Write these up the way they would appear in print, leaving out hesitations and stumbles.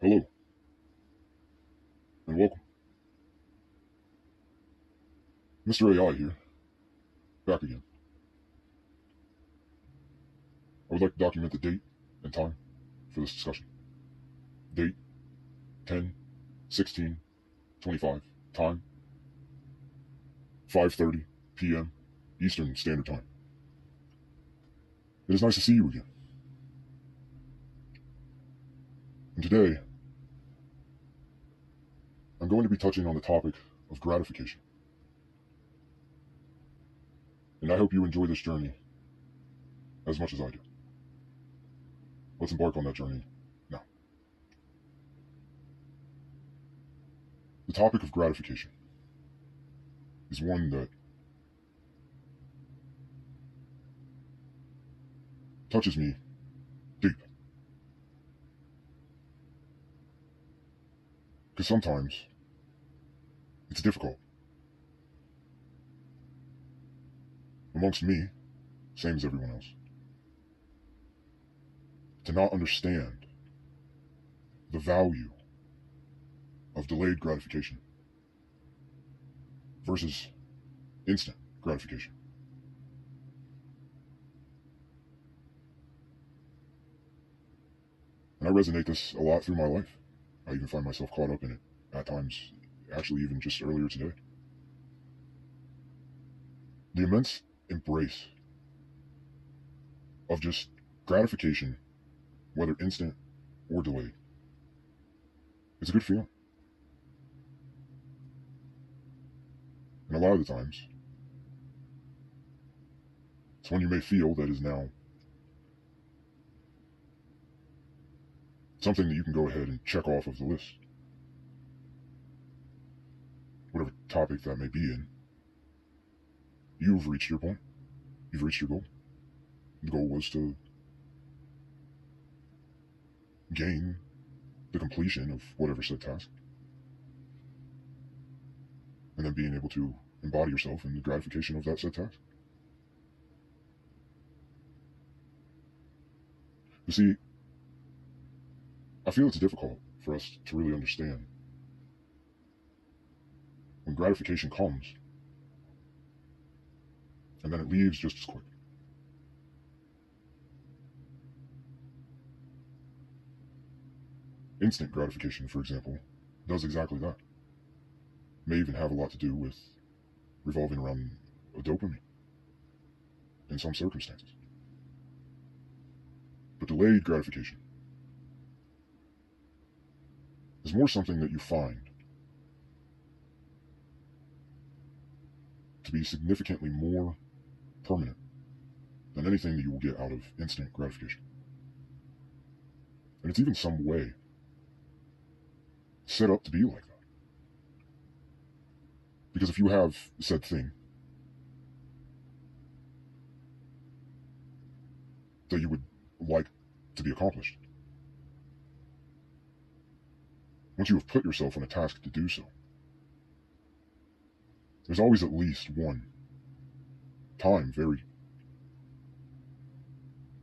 Hello, and welcome. Mr. AI here, back again. I would like to document the date and time for this discussion. Date 10/16/25. Time 5:30 p.m. Eastern Standard Time. It is nice to see you again. And today, I'm going to be touching on the topic of gratification. And I hope you enjoy this journey as much as I do. Let's embark on that journey now. The topic of gratification is one that touches me deep. Because sometimes it's difficult. Amongst me, same as everyone else, to not understand the value of delayed gratification versus instant gratification. And I resonate this a lot through my life. I even find myself caught up in it at times, actually, even just earlier today. The immense embrace of just gratification, whether instant or delayed, it's a good feeling. And a lot of the times, it's when you may feel that is now something that you can go ahead and check off of the list. Whatever topic that may be in, you've reached your point. You've reached your goal. The goal was to gain the completion of whatever said task, and then being able to embody yourself in the gratification of that said task. You see, I feel it's difficult for us to really understand when gratification comes and then it leaves just as quick. Instant gratification, for example, does exactly that. May even have a lot to do with revolving around a dopamine in some circumstances. But delayed gratification is more something that you find to be significantly more permanent than anything that you will get out of instant gratification. And it's even some way set up to be like that. Because if you have said thing that you would like to be accomplished, once you have put yourself on a task to do so, there's always at least one time, very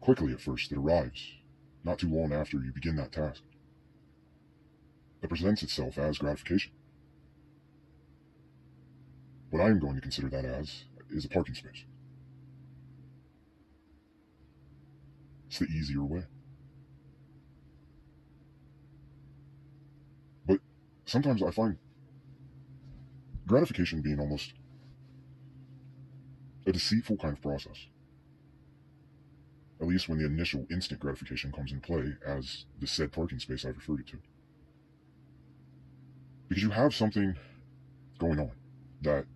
quickly at first, that arrives, not too long after you begin that task, that presents itself as gratification. What I am going to consider that as is a parking space. It's the easier way. But sometimes I find gratification being almost a deceitful kind of process. At least when the initial instant gratification comes in play as the said parking space I've referred it to. Because you have something going on that,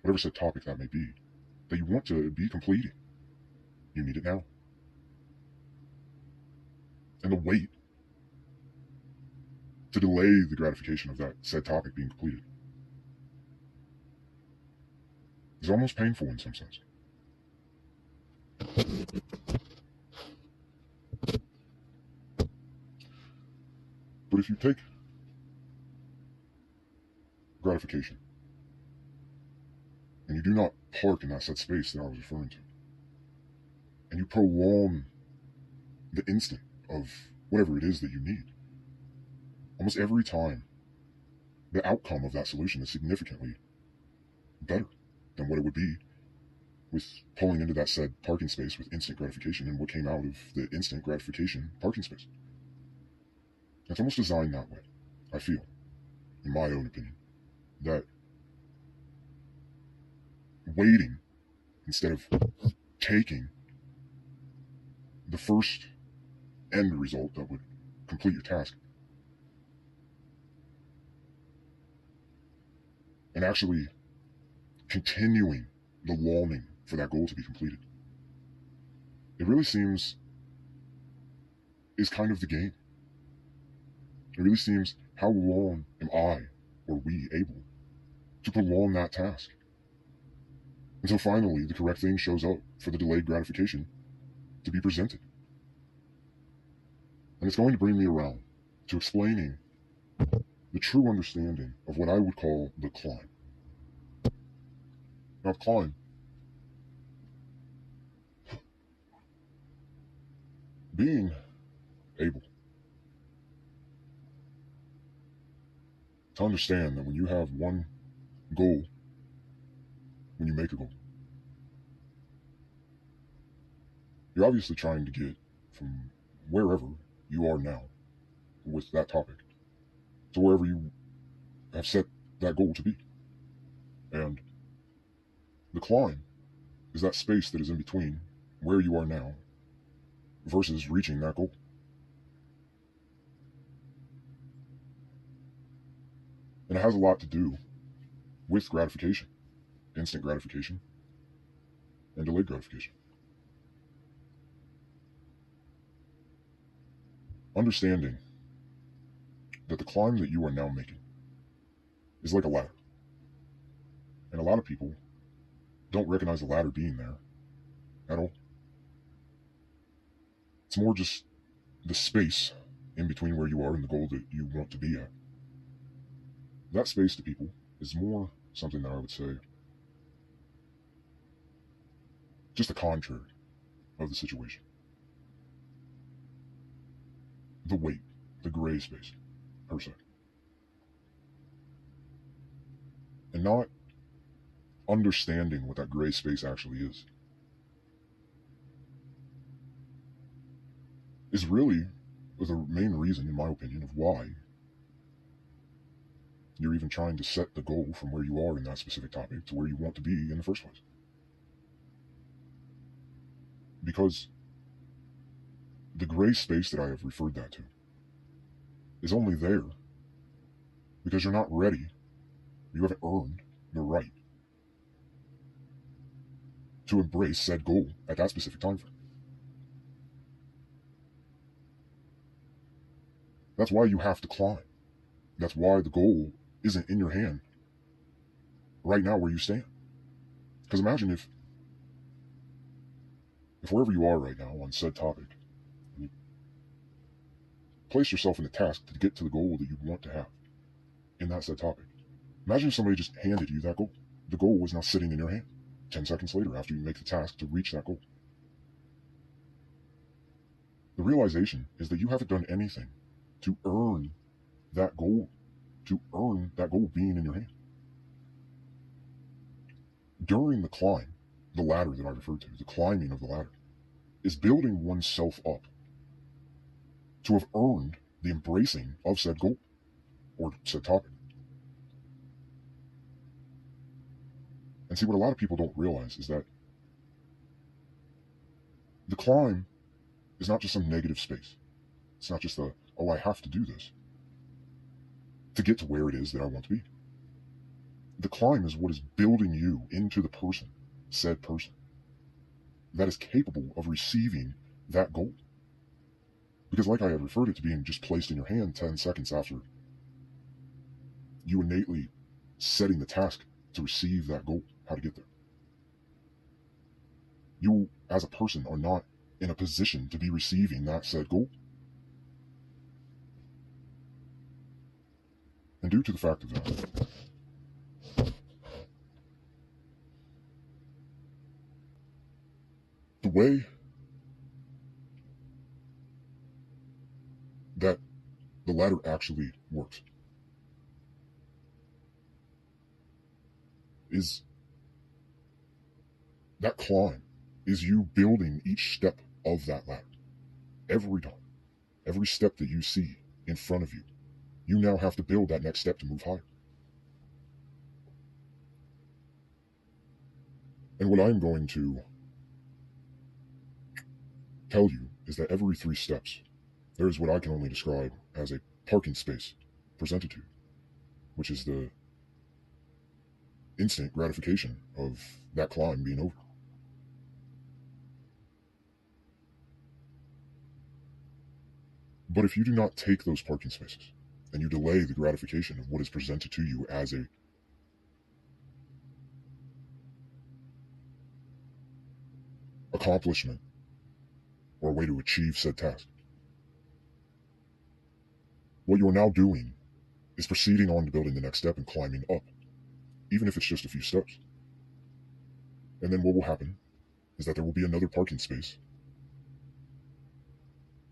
whatever said topic that may be, that you want to be completing. You need it now. And the wait to delay the gratification of that said topic being completed is almost painful in some sense. But if you take gratification and you do not park in that said space that I was referring to, and you prolong the instant of whatever it is that you need, almost every time, the outcome of that solution is significantly better than what it would be with pulling into that said parking space with instant gratification and what came out of the instant gratification parking space. It's almost designed that way, I feel, in my own opinion, that waiting instead of taking the first end result that would complete your task and actually continuing the longing for that goal to be completed, it really seems is kind of the game. It really seems, how long am I or we able to prolong that task until finally the correct thing shows up for the delayed gratification to be presented. And it's going to bring me around to explaining the true understanding of what I would call the climb. Now, climb, being able to understand that when you have one goal, when you make a goal, you're obviously trying to get from wherever you are now with that topic to wherever you have set that goal to be. And the climb is that space that is in between where you are now versus reaching that goal. And it has a lot to do with gratification, instant gratification, and delayed gratification. Understanding that the climb that you are now making is like a ladder. And a lot of people don't recognize the ladder being there at all. It's more just the space in between where you are and the goal that you want to be at. That space to people is more something that I would say just the contrary of the situation. The weight, the gray space, per se. And not understanding what that gray space actually is really the main reason, in my opinion, of why you're even trying to set the goal from where you are in that specific topic to where you want to be in the first place. Because the gray space that I have referred that to is only there because you're not ready, you haven't earned the right to embrace said goal at that specific time frame. That's why you have to climb. That's why the goal isn't in your hand right now where you stand. Because imagine if wherever you are right now on said topic, you place yourself in the task to get to the goal that you want to have in that said topic. Imagine if somebody just handed you that goal. The goal was now sitting in your hand 10 seconds later after you make the task to reach that goal. The realization is that you haven't done anything to earn that goal, being in your hand. During the climb, the ladder that I referred to, the climbing of the ladder, is building oneself up to have earned the embracing of said goal or said topic. And see, what a lot of people don't realize is that the climb is not just some negative space. It's not just oh, I have to do this to get to where it is that I want to be. The climb is what is building you into the person, said person, that is capable of receiving that goal. Because like I had referred it to being just placed in your hand 10 seconds after you innately setting the task to receive that goal, how to get there. You, as a person, are not in a position to be receiving that said goal. And due to the fact of that, the way that the ladder actually works. Is that climb is you building each step of that ladder. Every time, every step that you see in front of you, you now have to build that next step to move higher. And what I'm going to tell you is that every 3 steps, there is what I can only describe as a parking space presented to you, which is the instant gratification of that climb being over. But if you do not take those parking spaces and you delay the gratification of what is presented to you as a accomplishment or a way to achieve said task, what you are now doing is proceeding on to building the next step and climbing up, even if it's just a few steps. And then what will happen is that there will be another parking space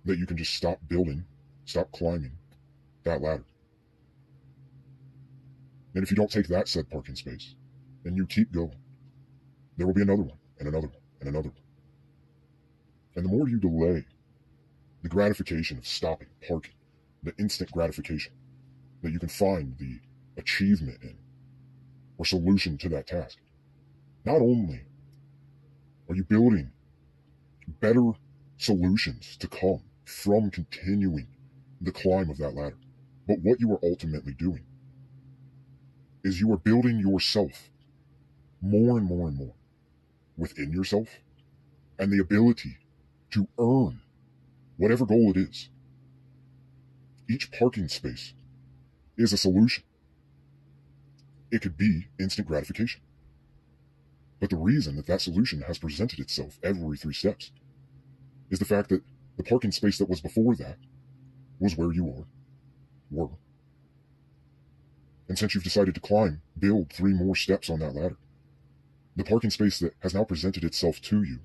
that you can just stop building, stop climbing that ladder. And if you don't take that said parking space and you keep going, there will be another one and another one and another one. And the more you delay the gratification of stopping, parking, the instant gratification that you can find the achievement in or solution to that task, not only are you building better solutions to come from continuing the climb of that ladder, but what you are ultimately doing is you are building yourself more and more and more within yourself and the ability to earn whatever goal it is. Each parking space is a solution. It could be instant gratification. But the reason that that solution has presented itself every 3 steps is the fact that the parking space that was before that was where you were. And since you've decided to climb, build 3 more steps on that ladder, the parking space that has now presented itself to you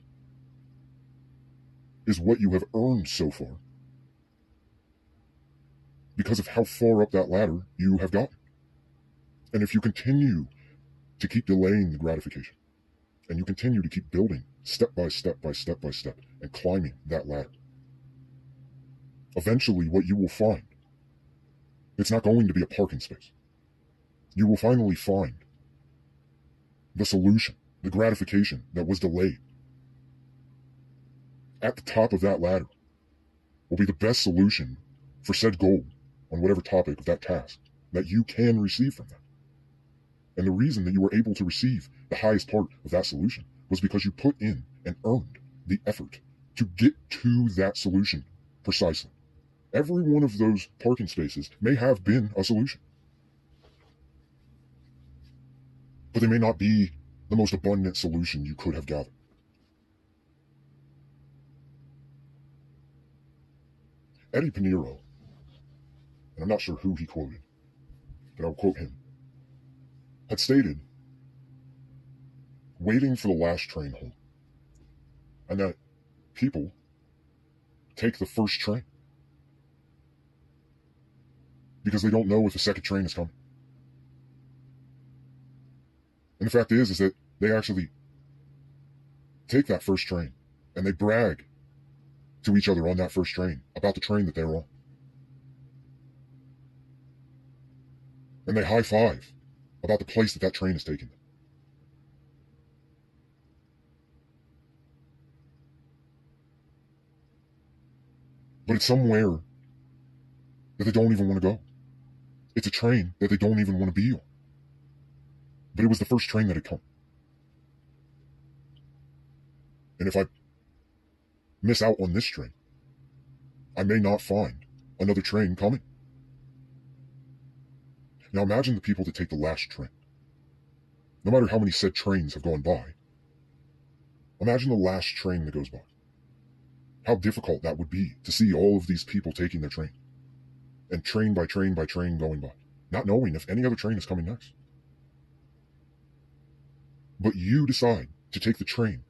is what you have earned so far because of how far up that ladder you have gotten. And if you continue to keep delaying the gratification, and you continue to keep building step by step by step by step and climbing that ladder, eventually what you will find, it's not going to be a parking space. You will finally find the solution, the gratification that was delayed. At the top of that ladder will be the best solution for said goal on whatever topic of that task that you can receive from that. And the reason that you were able to receive the highest part of that solution was because you put in and earned the effort to get to that solution precisely. Every one of those parking spaces may have been a solution, but they may not be the most abundant solution you could have gathered. Eddie Pinero, and I'm not sure who he quoted, but I'll quote him, had stated, waiting for the last train home, and that people take the first train because they don't know if the second train is coming. And the fact is that they actually take that first train and they brag to each other on that first train about the train that they're on. And they high five about the place that that train is taking them. But it's somewhere that they don't even want to go. It's a train that they don't even want to be on. But it was the first train that had come. And if I miss out on this train, I may not find another train coming. Now imagine the people that take the last train. No matter how many said trains have gone by, imagine the last train that goes by. How difficult that would be to see all of these people taking their train, and train by train by train going by, not knowing if any other train is coming next. But you decide to take the train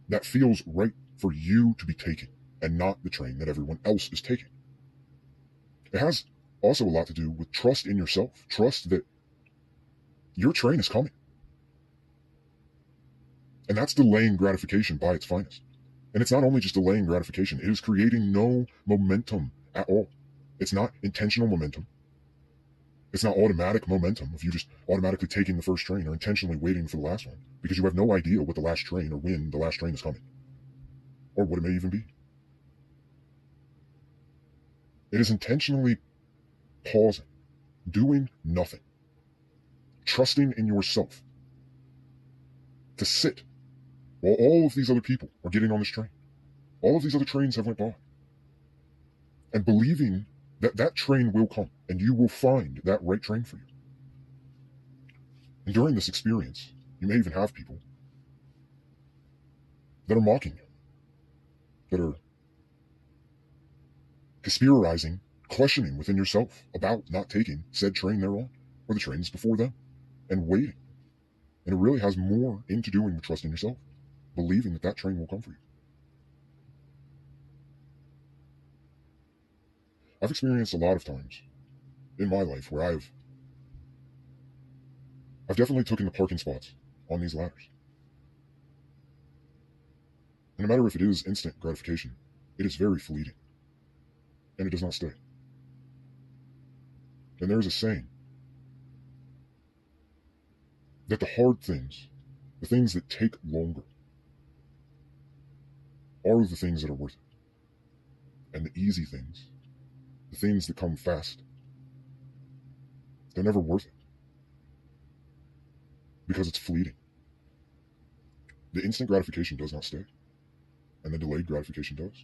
that feels right for you to be taking, and not the train that everyone else is taking. It has also a lot to do with trust in yourself. Trust that your train is coming. And that's delaying gratification by its finest. And it's not only just delaying gratification, it is creating no momentum at all. It's not intentional momentum. It's not automatic momentum of you just automatically taking the first train or intentionally waiting for the last one because you have no idea what the last train or when the last train is coming or what it may even be. It is intentionally pausing, doing nothing, trusting in yourself to sit while all of these other people are getting on this train. All of these other trains have went by. And believing that that train will come and you will find that right train for you. And during this experience, you may even have people that are mocking you, that are conspirizing, questioning within yourself about not taking said train they're on, or the trains before them, and waiting. And it really has more into doing with trusting yourself, believing that that train will come for you. I've experienced a lot of times in my life where I've definitely taken the parking spots on these ladders. And no matter if it is instant gratification, it is very fleeting. And it does not stay. And there is a saying that the hard things, the things that take longer, are the things that are worth it. And the easy things, the things that come fast, they're never worth it. Because it's fleeting. The instant gratification does not stay. And the delayed gratification does.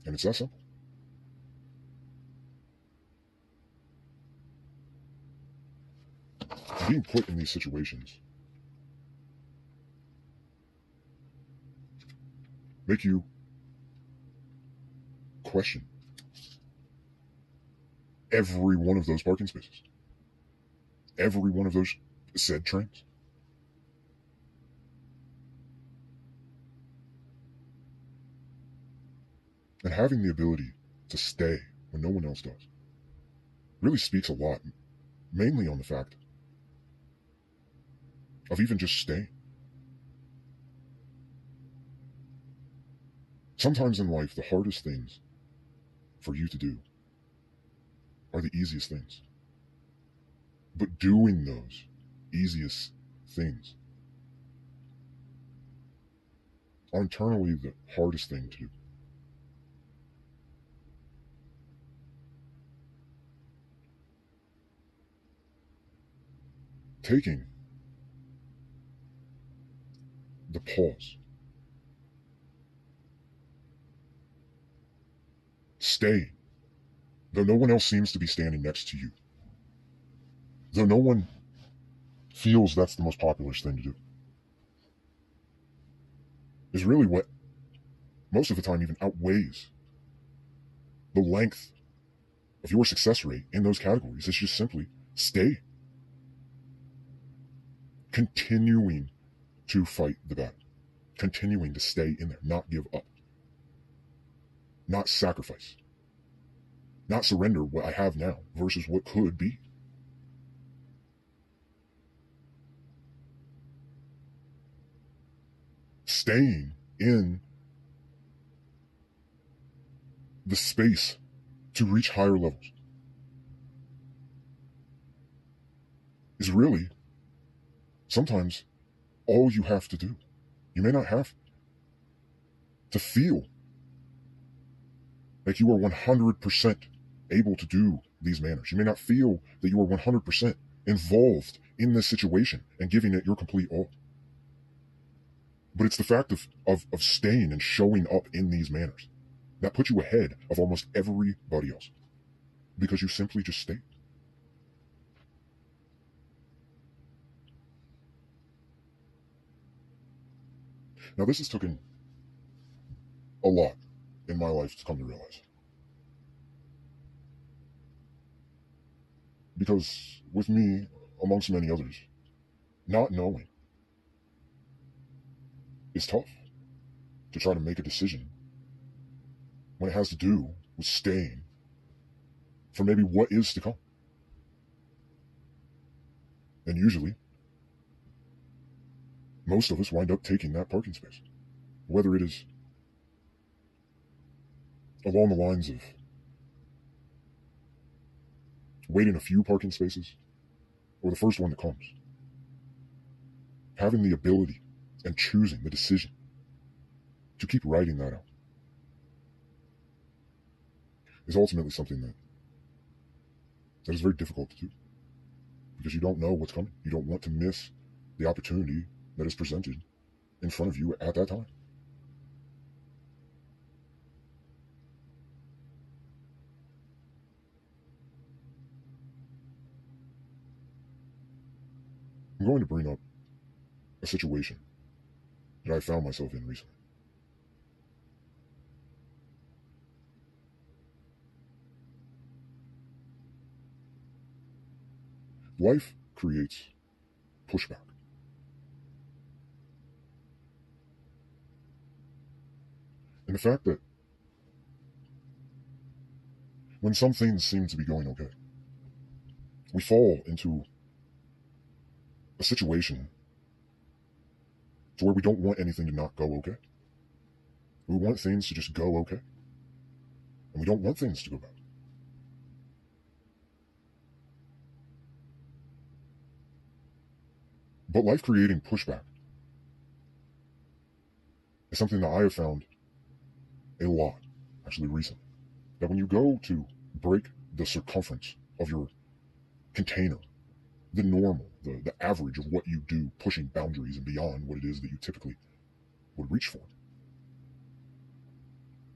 And it's that simple. Being put in these situations make you question every one of those parking spaces, every one of those said trains. And having the ability to stay when no one else does really speaks a lot, mainly on the fact of even just staying. Sometimes in life, the hardest things for you to do are the easiest things. But doing those easiest things are internally the hardest thing to do. Taking the pause, staying, though no one else seems to be standing next to you, though no one feels that's the most popular thing to do, is really what most of the time even outweighs the length of your success rate in those categories. It's just simply stay. Continuing to fight the battle. Continuing to stay in there, not give up. Not sacrifice. Not surrender what I have now versus what could be. Staying in the space to reach higher levels is really sometimes all you have to do. You may not have to feel like you are 100% able to do these manners. You may not feel that you are 100% involved in this situation and giving it your complete all. But it's the fact of staying and showing up in these manners that puts you ahead of almost everybody else because you simply just stayed. Now, this has taken a lot in my life to come to realize. Because with me, amongst many others, not knowing is tough to try to make a decision when it has to do with staying for maybe what is to come. And usually, most of us wind up taking that parking space, whether it is along the lines of waiting a few parking spaces or the first one that comes. Having the ability and choosing the decision to keep writing that out is ultimately something that is very difficult to do, because you don't know what's coming. You don't want to miss the opportunity that is presented in front of you at that time. I'm going to bring up a situation that I found myself in recently. Life creates pushback. And the fact that when some things seem to be going okay, we fall into a situation to where we don't want anything to not go okay. We want things to just go okay. And we don't want things to go bad. But life creating pushback is something that I have found a lot, actually recently. That when you go to break the circumference of your container, the normal, the average of what you do, pushing boundaries and beyond what it is that you typically would reach for,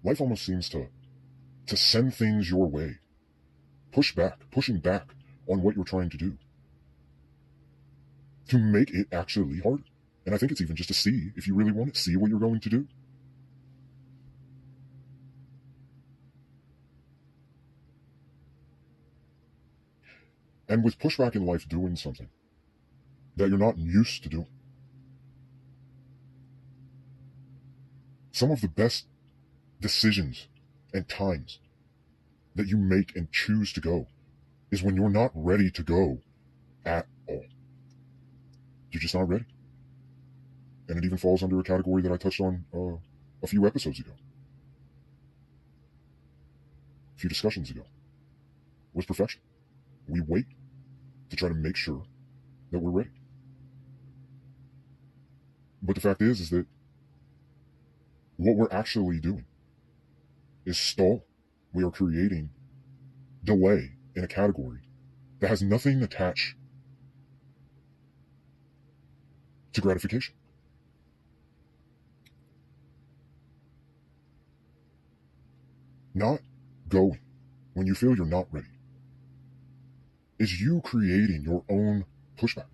life almost seems to send things your way, pushing back on what you're trying to do, to make it actually harder. And I think it's even just to see if you really want it, see what you're going to do. And with pushback in life doing something that you're not used to doing, some of the best decisions and times that you make and choose to go is when you're not ready to go at all. You're just not ready. And it even falls under a category that I touched on a few episodes ago, a few discussions ago, was perfection. We wait to try to make sure that we're ready. But the fact is that what we're actually doing is stall. We are creating delay in a category that has nothing attached to gratification. Not going when you feel you're not ready is you creating your own pushback.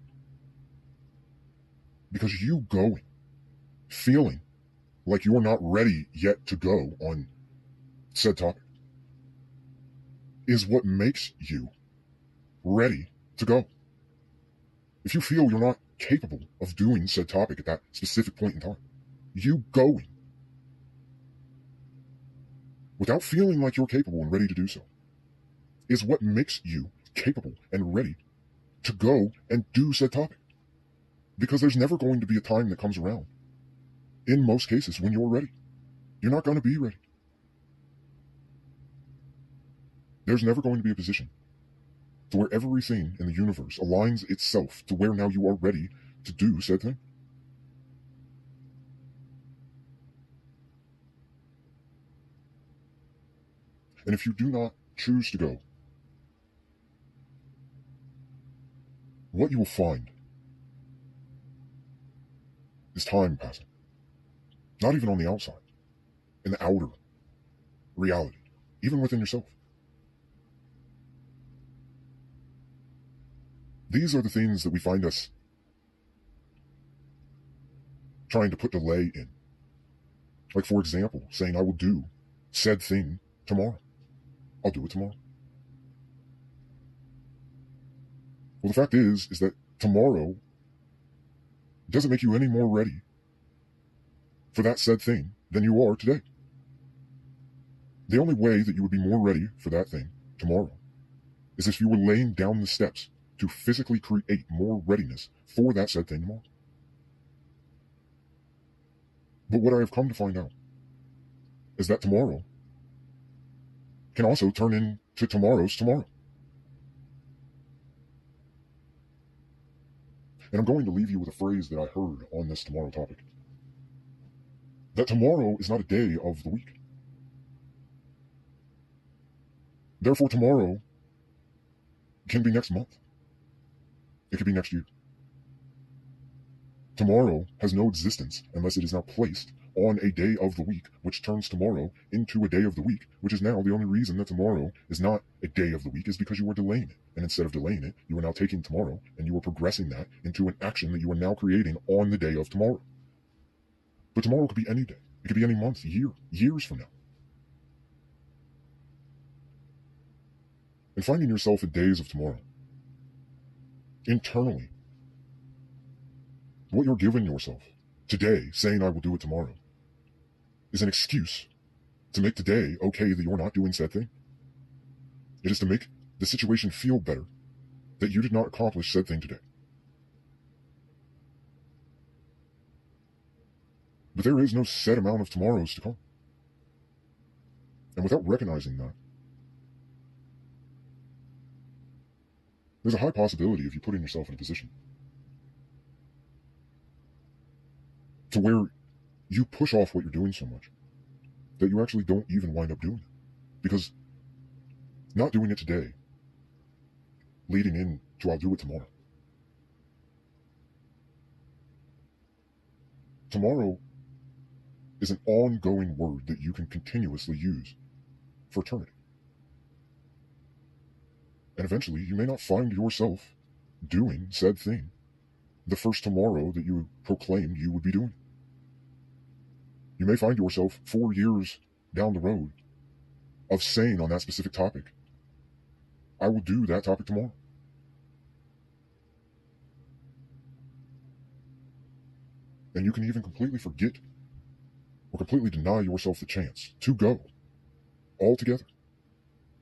Because you going, feeling like you're not ready yet to go on said topic, is what makes you ready to go. If you feel you're not capable of doing said topic at that specific point in time, you going without feeling like you're capable and ready to do so is what makes you capable and ready to go and do said topic. Because there's never going to be a time that comes around, in most cases, when you're ready. You're not going to be ready. There's never going to be a position to where everything in the universe aligns itself to where now you are ready to do said thing. And if you do not choose to go, what you will find is time passing. Not even on the outside, in the outer reality, even within yourself. These are the things that we find us trying to put delay in. Like, for example, saying, I will do said thing tomorrow. I'll do it tomorrow. Well, the fact is that tomorrow doesn't make you any more ready for that said thing than you are today. The only way that you would be more ready for that thing tomorrow is if you were laying down the steps to physically create more readiness for that said thing tomorrow. But what I have come to find out is that tomorrow can also turn into tomorrow's tomorrow. And I'm going to leave you with a phrase that I heard on this tomorrow topic. That tomorrow is not a day of the week. Therefore, tomorrow can be next month. It could be next year. Tomorrow has no existence unless it is now placed on a day of the week, which turns tomorrow into a day of the week, which is now the only reason that tomorrow is not a day of the week is because you are delaying it. And instead of delaying it, you are now taking tomorrow and you are progressing that into an action that you are now creating on the day of tomorrow. But tomorrow could be any day. It could be any month, years from now. And finding yourself in days of tomorrow, internally, what you're giving yourself today, saying I will do it tomorrow, is an excuse to make today okay that you're not doing said thing. It is to make the situation feel better that you did not accomplish said thing today. But there is no set amount of tomorrows to come. And without recognizing that, there's a high possibility of you putting yourself in a position to where you push off what you're doing so much that you actually don't even wind up doing it. Because not doing it today, leading into I'll do it tomorrow. Tomorrow is an ongoing word that you can continuously use for eternity. And eventually you may not find yourself doing said thing the first tomorrow that you proclaimed you would be doing. You may find yourself 4 years down the road of saying on that specific topic, I will do that topic tomorrow. And you can even completely forget or completely deny yourself the chance to go altogether.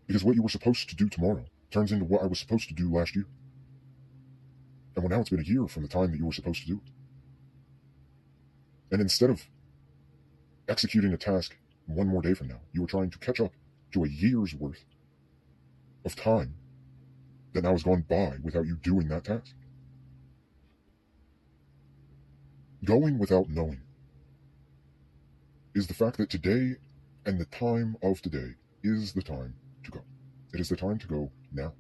Because what you were supposed to do tomorrow turns into what I was supposed to do last year. And well, now it's been a year from the time that you were supposed to do it. And instead of executing a task one more day from now, you were trying to catch up to a year's worth of time that now has gone by without you doing that task. Going without knowing is the fact that today and the time of today is the time to go. It is the time to go now.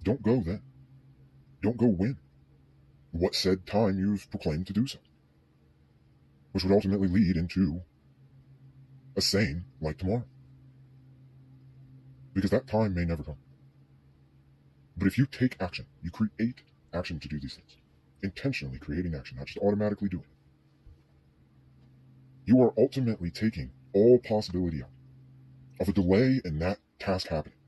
Don't go then. Don't go when. What said time you've proclaimed to do so. Which would ultimately lead into a saying like tomorrow. Because that time may never come. But if you take action, you create action to do these things. Intentionally creating action, not just automatically doing it. You are ultimately taking all possibility out of a delay in that task happening.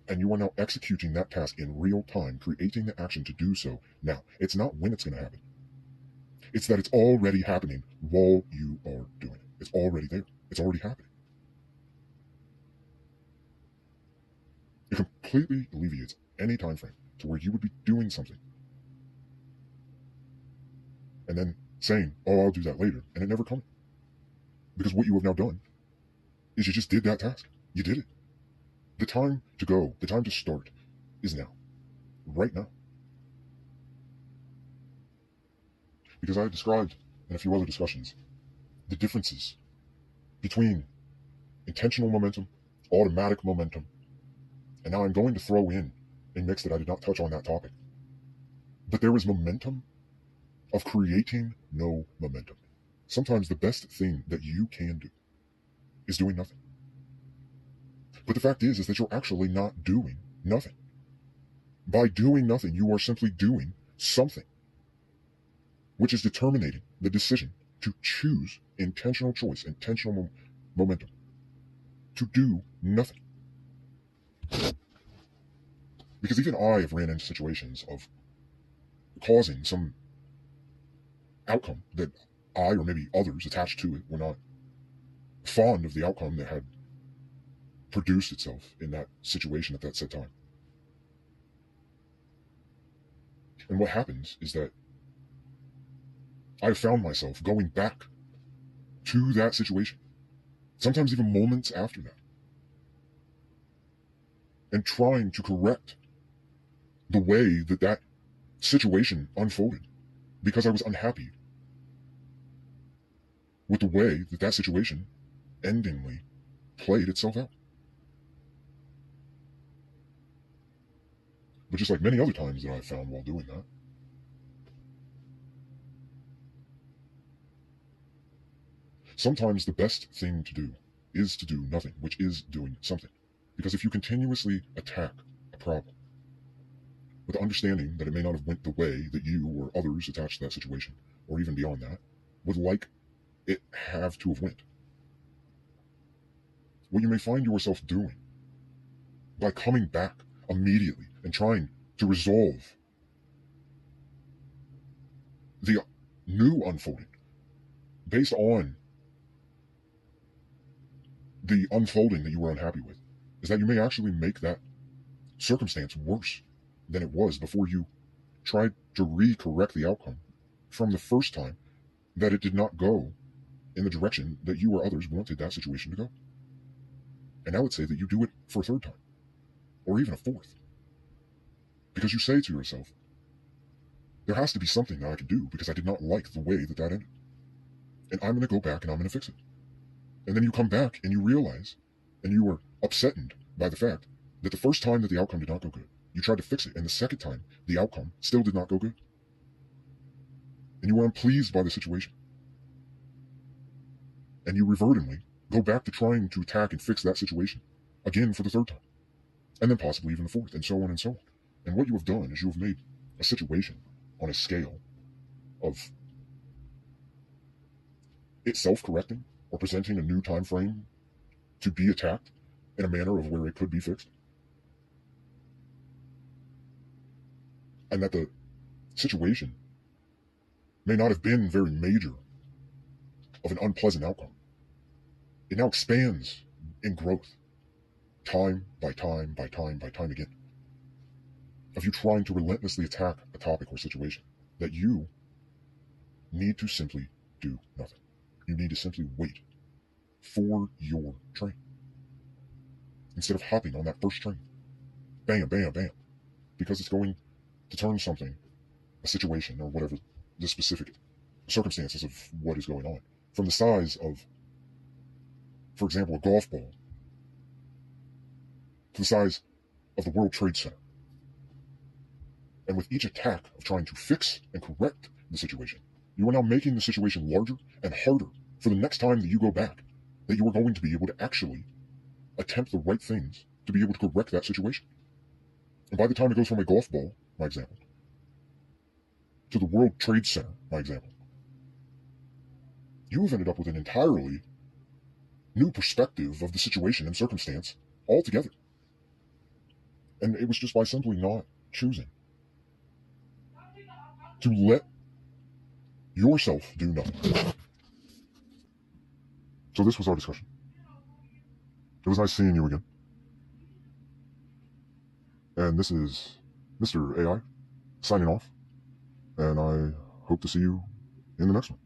And you are now executing that task in real time, creating the action to do so now. It's not when it's going to happen. It's that it's already happening while you are doing it. It's already there. It's already happening. It completely alleviates any time frame to where you would be doing something and then saying, oh, I'll do that later, and it never coming. Because what you have now done is you just did that task. You did it. The time to go, the time to start is now. Right now. Because I described in a few other discussions the differences between intentional momentum, automatic momentum, and now I'm going to throw in a mix that I did not touch on that topic. But there is momentum of creating no momentum. Sometimes the best thing that you can do is doing nothing. But the fact is that you're actually not doing nothing. By doing nothing, you are simply doing something, which is determining the decision to choose intentional choice, intentional momentum, to do nothing. Because even I have ran into situations of causing some outcome that I or maybe others attached to it were not fond of the outcome that had produced itself in that situation at that set time. And what happens is that I've found myself going back to that situation, sometimes even moments after that, and trying to correct the way that that situation unfolded, because I was unhappy with the way that that situation endingly played itself out. But just like many other times that I've found while doing that, sometimes the best thing to do is to do nothing, which is doing something. Because if you continuously attack a problem with the understanding that it may not have went the way that you or others attached to that situation, or even beyond that, would like it have to have went, what you may find yourself doing by coming back immediately and trying to resolve the new unfolding based on the unfolding that you were unhappy with, is that you may actually make that circumstance worse than it was before you tried to re-correct the outcome from the first time that it did not go in the direction that you or others wanted that situation to go. And I would say that you do it for a third time, or even a fourth, because you say to yourself, there has to be something that I can do because I did not like the way that that ended. And I'm going to go back and I'm going to fix it. And then you come back and you realize, and you are upsetted by the fact that the first time that the outcome did not go good, you tried to fix it, and the second time the outcome still did not go good. And you were unpleased by the situation. And you revertingly go back to trying to attack and fix that situation again for the third time, and then possibly even the fourth, and so on and so on. And what you have done is you have made a situation on a scale of it self-correcting or presenting a new time frame to be attacked in a manner of where it could be fixed. And that the situation may not have been very major of an unpleasant outcome. It now expands in growth, time by time by time by time again, of you trying to relentlessly attack a topic or situation that you need to simply do nothing. You need to simply wait for your train instead of hopping on that first train. Bam, bam, bam. Because it's going to turn something, a situation or whatever, the specific circumstances of what is going on, from the size of, for example, a golf ball, to the size of the World Trade Center. And with each attack of trying to fix and correct the situation, you are now making the situation larger and harder for the next time that you go back, that you are going to be able to actually attempt the right things to be able to correct that situation. And by the time it goes from a golf ball, my example, to the World Trade Center, my example, you have ended up with an entirely new perspective of the situation and circumstance altogether. And it was just by simply not choosing to let yourself do nothing. So this was our discussion. It was nice seeing you again. And this is Mr. AI signing off. And I hope to see you in the next one.